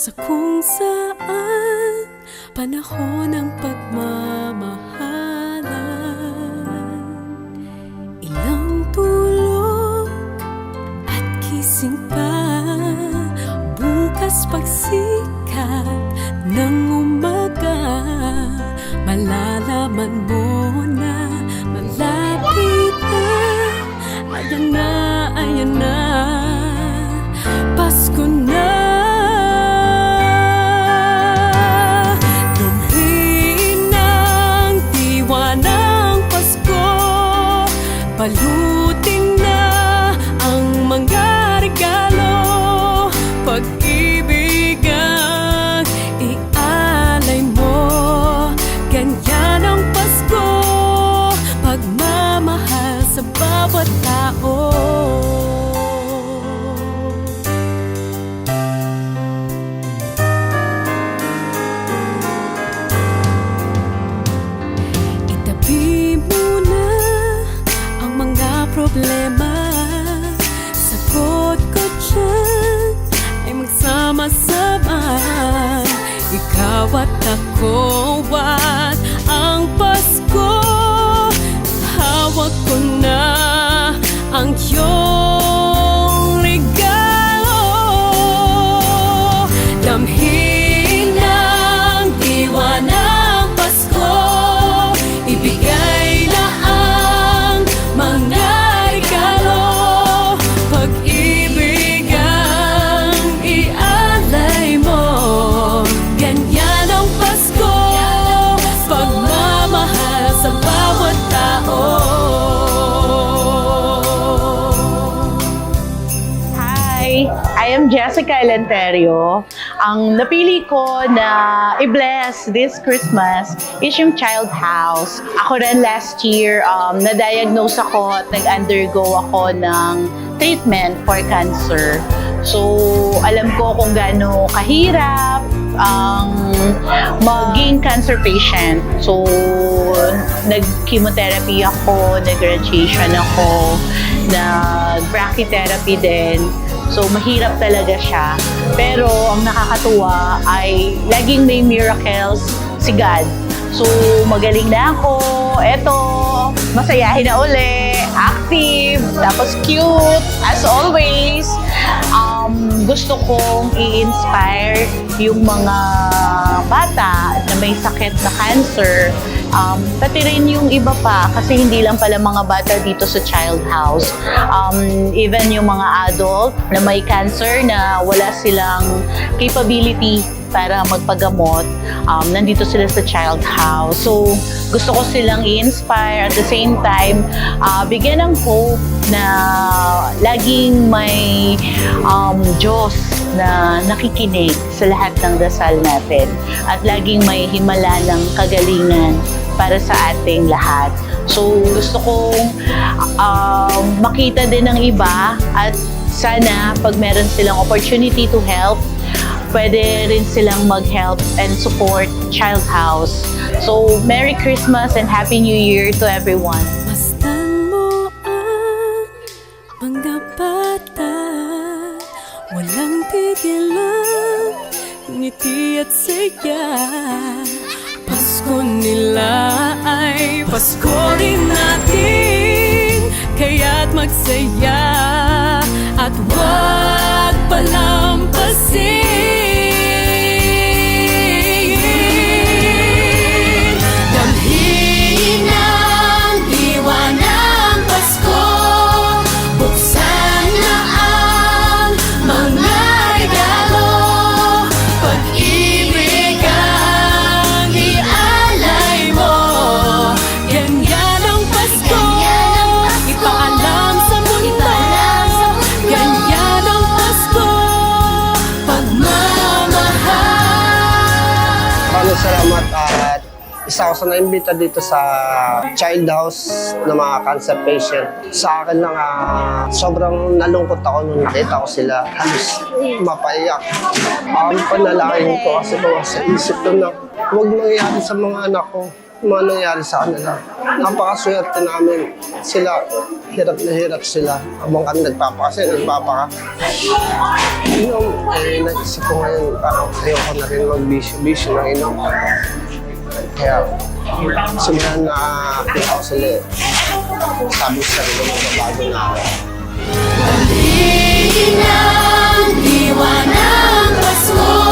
sa kung saan panahon ng pagmamahalan. Ilang tulog at gising pa, bukas pagsikat ng umaga, malalaman mo na malapit na. Ayan na, ayan na, Pasko na. Lumhin ng diwa ng Pasko, balutin na ang mga regalo, pag-ibig ang ialay mo. Ganyan ang Pasko, pagmamahal sa bawat tao. Itabi mo na ang mga problema, sagot ko dyan ay magsama-sama. Ikaw at ako at ang Pasko, hawak ko na ang iyong regalo. Damhin ng diwa ng Pasko, ibigay na ang mga regalo, pag-ibig ang ialay mo. Ganyan ang Pasko, pagmamahal sa bawat tao. Hi, I am Jessica Elenterio. Ang napili ko na i-bless this Christmas is yung Child House. Ako rin last year, na-diagnose ako at nag-undergo ako ng treatment for cancer. So, alam ko kung gaano kahirap ang maging cancer patient. So, nag-chemotherapy ako, nag-radiation ako, nag-brachytherapy din. So, mahirap talaga siya. Pero, ang nakakatuwa ay laging may miracles si God. So, magaling na ako. Eto, masayahin na uli. Active, tapos cute, as always. Gusto kong i-inspire yung mga bata na may sakit na cancer. Pati rin yung iba pa, kasi hindi lang pala mga bata dito sa Child House. Even yung mga adult na may cancer na wala silang capability para magpagamot, nandito sila sa Child House. So, gusto ko silang i-inspire at the same time, bigyan ng hope na laging may Diyos na nakikinig sa lahat ng dasal natin at laging may himala ng kagalingan para sa ating lahat. So, gusto kong makita din ng iba at sana pag meron silang opportunity to help, pwede rin silang mag-help and support Child House. So, Merry Christmas and Happy New Year to everyone. Masdan mo ang mga bata, walang tigilan, ngiti at saya. Pasko nila ay Pasko rin natin, kaya't magsaya at huwag palampasin. Damhin ang diwa ng Pasko, buksan na ang mga regalo, pag-ibig ang ialay mo. Ganyan ang Pasko, ipaalam sa mundo. Ganyan ang Pasko, pagmamahal. Maraming salamat at isa ako sa naimbita dito sa Child House ng mga cancer patient. Sa akin lang, sobrang nalungkot ako nung nakita ko sila. Halos mapaiyak. Ang panalangin ko kasi sa isip ko na huwag mangyari sa mga anak ko yung mga nangyari sa kanila. Napakaswerte namin. Sila, hirap na hirap sila. Habang kami nagpapaka. Naisip ko ngayon, parang ayoko na rin mag-bisyo ng inom. Kaya, simulan na kita ko sila. Sabi sa sarili mo, babago na ako. Ligin ang diwa ng Pasko.